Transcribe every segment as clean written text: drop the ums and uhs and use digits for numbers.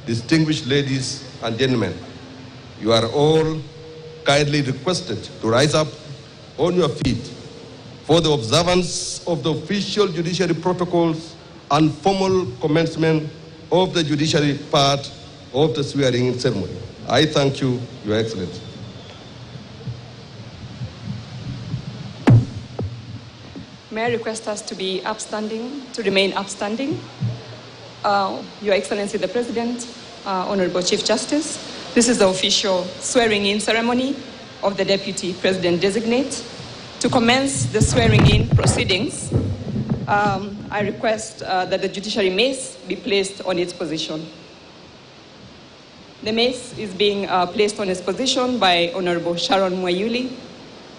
distinguished ladies and gentlemen, you are all kindly requested to rise up on your feet for the observance of the official judiciary protocols and formal commencement of the judiciary part of the swearing-in ceremony. I thank you, Your Excellency. May I request us to be upstanding, to remain upstanding? Your Excellency the President, Honorable Chief Justice, this is the official swearing-in ceremony of the Deputy President-designate. To commence the swearing-in proceedings, I request that the judiciary mace be placed on its position. The mace is being placed on its position by Honorable Sharon Mwayuli,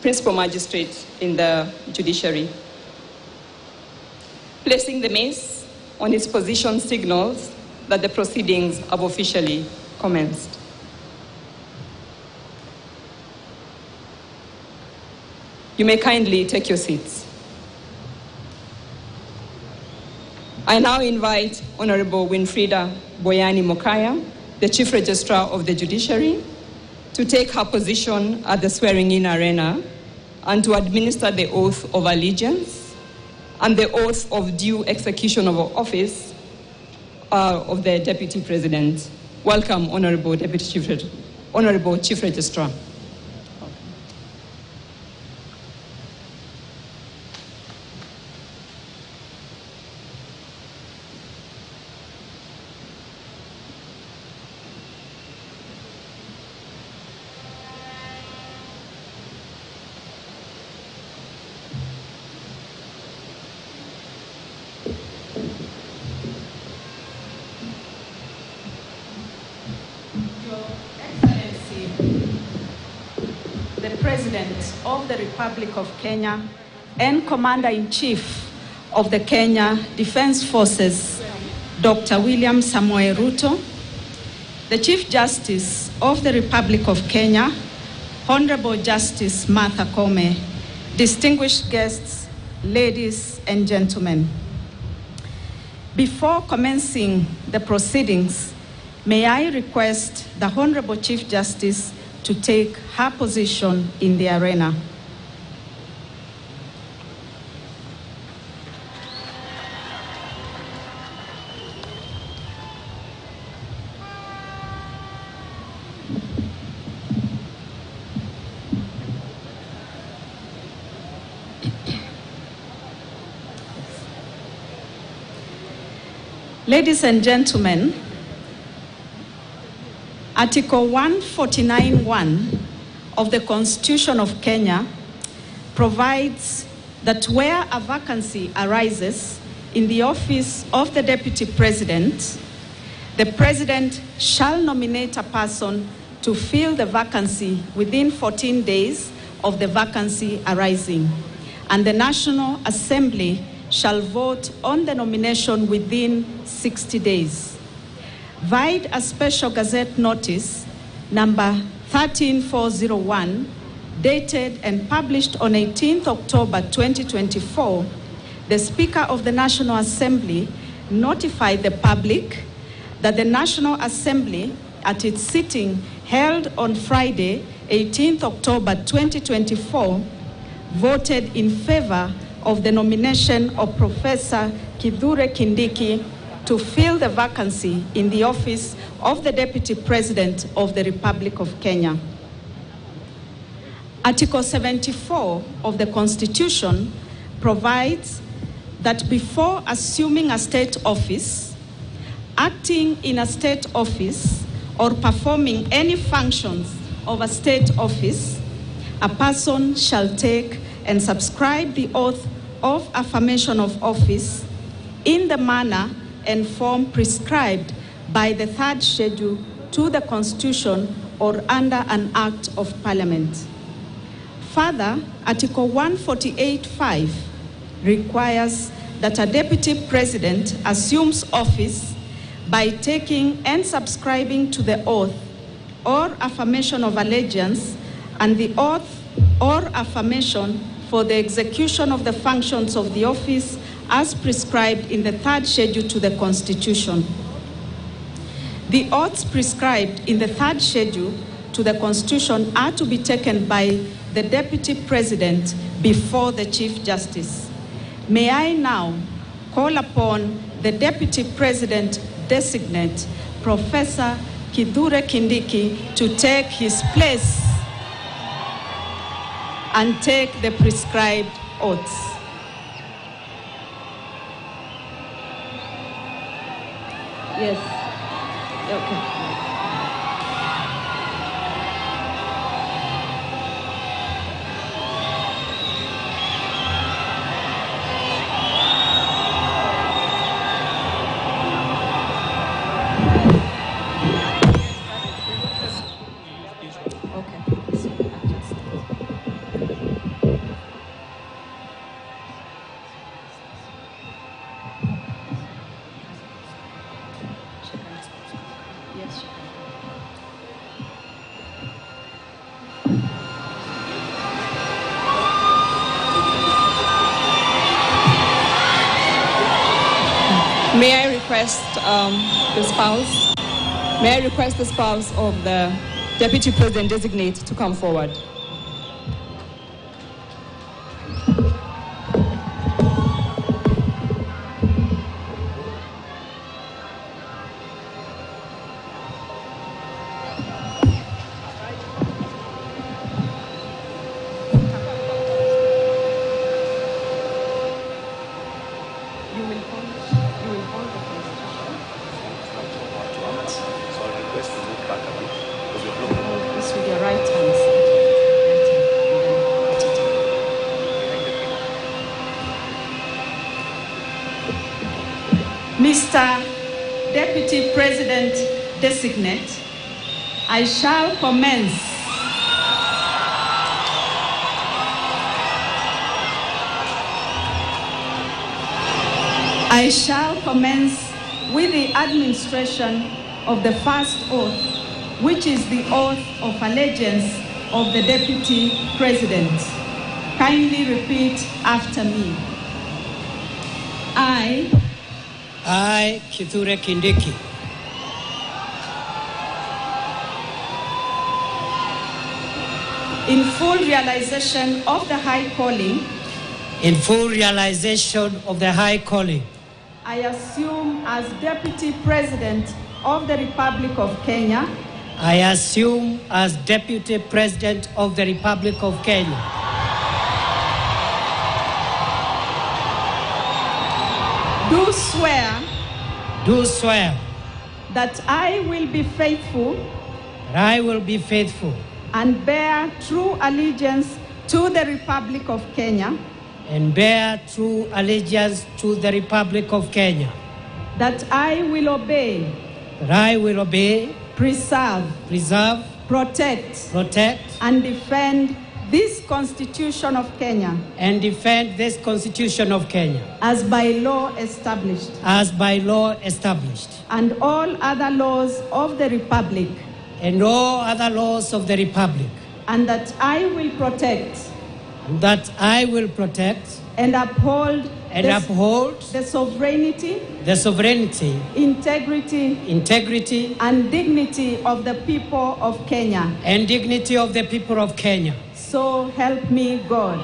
Principal Magistrate in the judiciary. Placing the mace on its position signals that the proceedings have officially commenced. You may kindly take your seats. I now invite Honorable Winfrida Boyani Mokaya, the Chief Registrar of the Judiciary, to take her position at the swearing-in arena and to administer the oath of allegiance and the oath of due execution of office of the Deputy President. Welcome, Honorable Chief Registrar. President of the Republic of Kenya and Commander-in-Chief of the Kenya Defense Forces, Dr. William Samoei Ruto, the Chief Justice of the Republic of Kenya, Honorable Justice Martha Koome, distinguished guests, ladies and gentlemen. Before commencing the proceedings, may I request the Honorable Chief Justice to take her position in the arena. Ladies and gentlemen, Article 149(1) of the Constitution of Kenya provides that where a vacancy arises in the office of the Deputy President, the President shall nominate a person to fill the vacancy within 14 days of the vacancy arising, and the National Assembly shall vote on the nomination within 60 days. Vide a special gazette notice number 13401, dated and published on 18th October 2024, the Speaker of the National Assembly notified the public that the National Assembly, at its sitting held on Friday, 18th October 2024, voted in favor of the nomination of Professor Kithure Kindiki to fill the vacancy in the office of the Deputy President of the Republic of Kenya. Article 74 of the Constitution provides that before assuming a state office, acting in a state office, or performing any functions of a state office, a person shall take and subscribe the oath of affirmation of office in the manner and form prescribed by the 3rd schedule to the Constitution or under an Act of Parliament. Further, Article 148(5) requires that a Deputy President assumes office by taking and subscribing to the oath or affirmation of allegiance and the oath or affirmation for the execution of the functions of the office as prescribed in the 3rd schedule to the Constitution. The oaths prescribed in the third schedule to the Constitution are to be taken by the Deputy President before the Chief Justice. May I now call upon the Deputy President designate, Professor Kithure Kindiki, to take his place and take the prescribed oaths. Yes. Okay. May I request the spouse? May I request the spouse of the Deputy President designate to come forward? Mr. Deputy President designate, I shall commence with the administration of the first oath, which is the oath of allegiance of the Deputy President. Kindly repeat after me. I, Kithure Kindiki, in full realization of the high calling, I assume as Deputy President of the Republic of Kenya, do swear that I will be faithful and bear true allegiance to the Republic of Kenya, that I will obey, preserve, protect, and defend this Constitution of Kenya, as by law established, and all other laws of the Republic, and that I will protect, and uphold the sovereignty, integrity, and dignity of the people of Kenya. So help me God.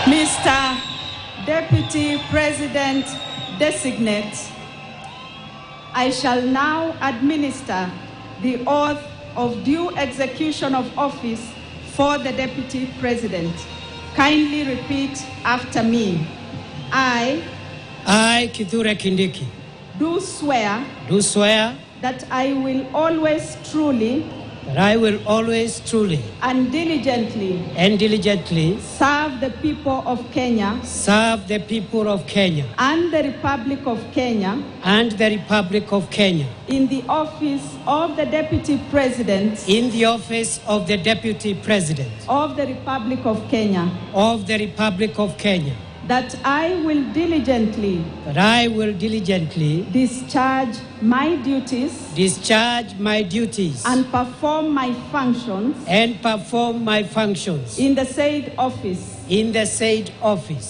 Mr. Deputy President designate, I shall now administer the oath of due execution of office for the Deputy President. Kindly repeat after me. I, Kithure Kindiki, do swear that I will always truly that I will always truly and diligently serve the people of Kenya serve the people of Kenya and the Republic of Kenya and the Republic of Kenya in the office of the Deputy President in the office of the Deputy President of the Republic of Kenya, of the Republic of Kenya, that I will diligently discharge my duties and perform my functions in the said office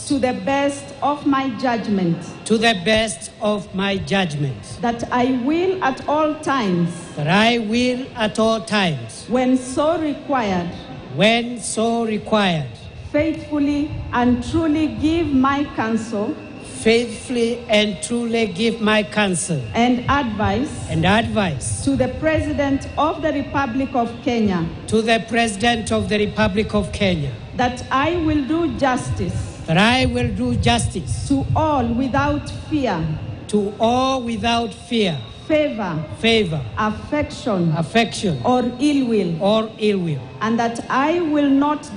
to the best of my judgment, that I will at all times when so required faithfully and truly give my counsel and advice to the President of the Republic of Kenya, that I will do justice to all without fear, favor, affection, or ill will, and that I will not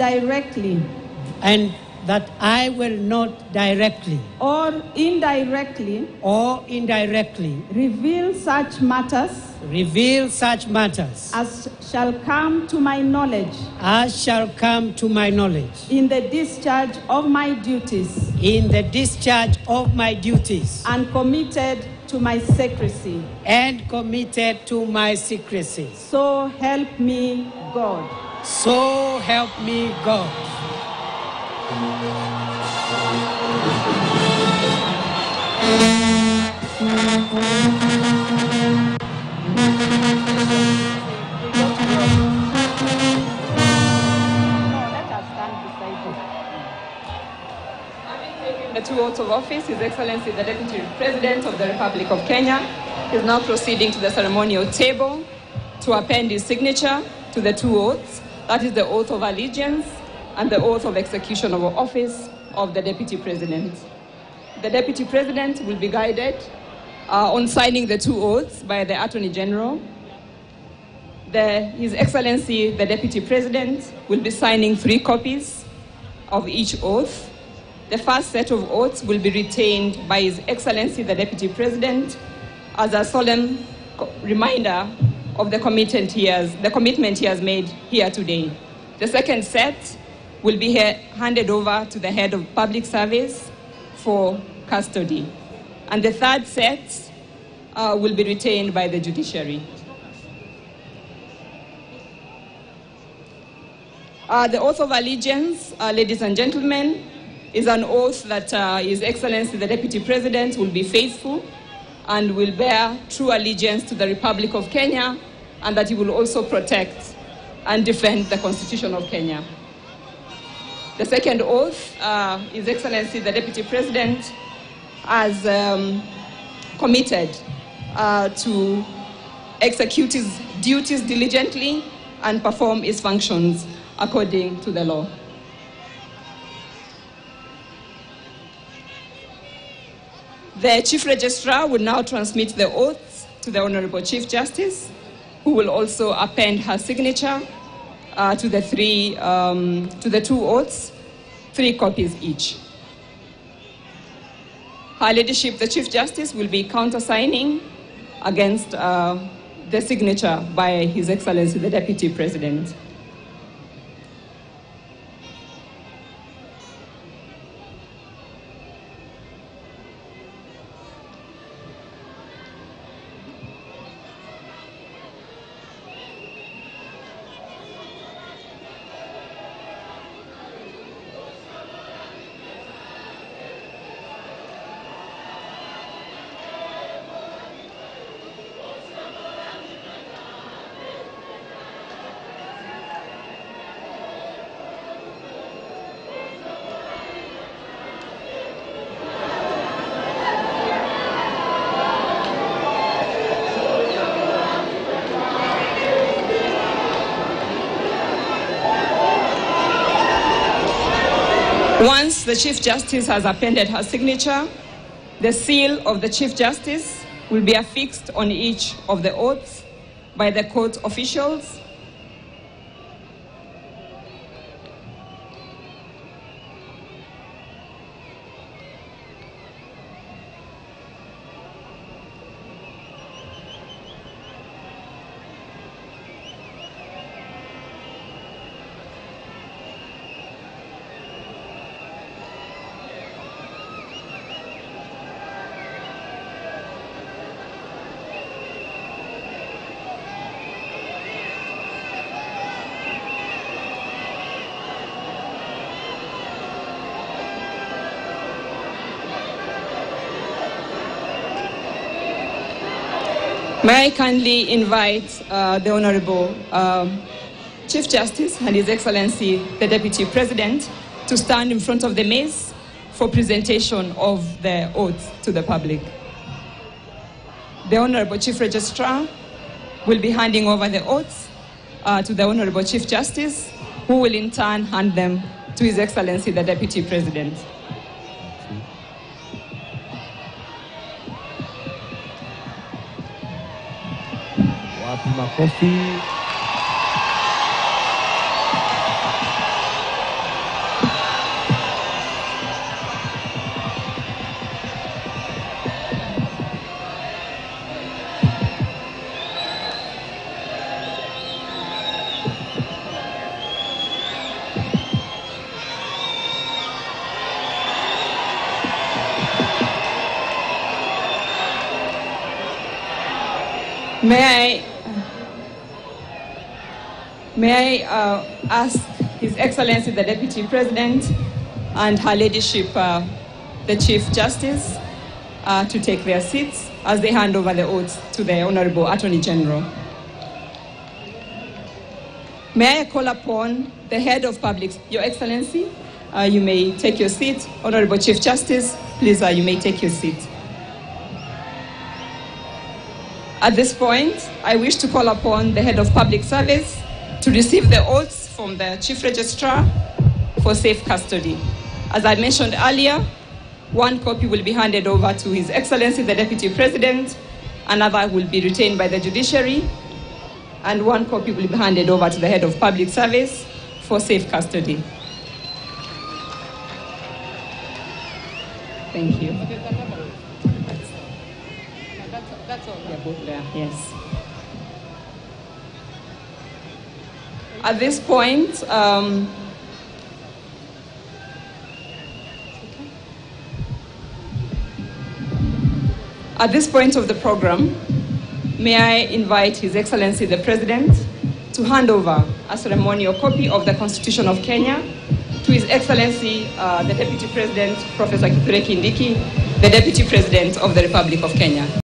directly or indirectly reveal such matters as shall come to my knowledge in the discharge of my duties and committed to my secrecy. So help me God. The two oaths of office, His Excellency the Deputy President of the Republic of Kenya is now proceeding to the ceremonial table to append his signature to the two oaths, that is the oath of allegiance and the oath of execution of office of the Deputy President. The Deputy President will be guided on signing the two oaths by the Attorney General. His Excellency the Deputy President will be signing 3 copies of each oath. The first set of oaths will be retained by His Excellency the Deputy President as a solemn reminder of the commitment he has made here today. The second set will be handed over to the Head of Public Service for custody. And the third set will be retained by the judiciary. The oath of allegiance, ladies and gentlemen, is an oath that His Excellency the Deputy President will be faithful and will bear true allegiance to the Republic of Kenya, and that he will also protect and defend the Constitution of Kenya. The second oath, His Excellency the Deputy President has committed to execute his duties diligently and perform his functions according to the law. The Chief Registrar will now transmit the oaths to the Honorable Chief Justice, who will also append her signature to the two oaths, 3 copies each. Her Ladyship, the Chief Justice, will be countersigning against the signature by His Excellency the Deputy President. Once the Chief Justice has appended her signature, the seal of the Chief Justice will be affixed on each of the oaths by the court officials May I kindly invite the Honorable Chief Justice and His Excellency, the Deputy President, to stand in front of the maze for presentation of the oath to the public. The Honorable Chief Registrar will be handing over the oaths to the Honorable Chief Justice, who will in turn hand them to His Excellency, the Deputy President. Wapi makofi. May I ask His Excellency the Deputy President and Her Ladyship the Chief Justice to take their seats as they hand over the oaths to the Honorable Attorney General. May I call upon the Head of Public, Your Excellency, you may take your seat. Honorable Chief Justice, please, you may take your seat. At this point, I wish to call upon the Head of Public Service to receive the oaths from the Chief Registrar for safe custody. As I mentioned earlier, one copy will be handed over to His Excellency the Deputy President, another will be retained by the judiciary, and one copy will be handed over to the Head of Public Service for safe custody. Thank you. That's all. They're both there. Yes. At this point, of the program, may I invite His Excellency the President to hand over a ceremonial copy of the Constitution of Kenya to His Excellency the Deputy President, Professor Kithure Kindiki, the Deputy President of the Republic of Kenya.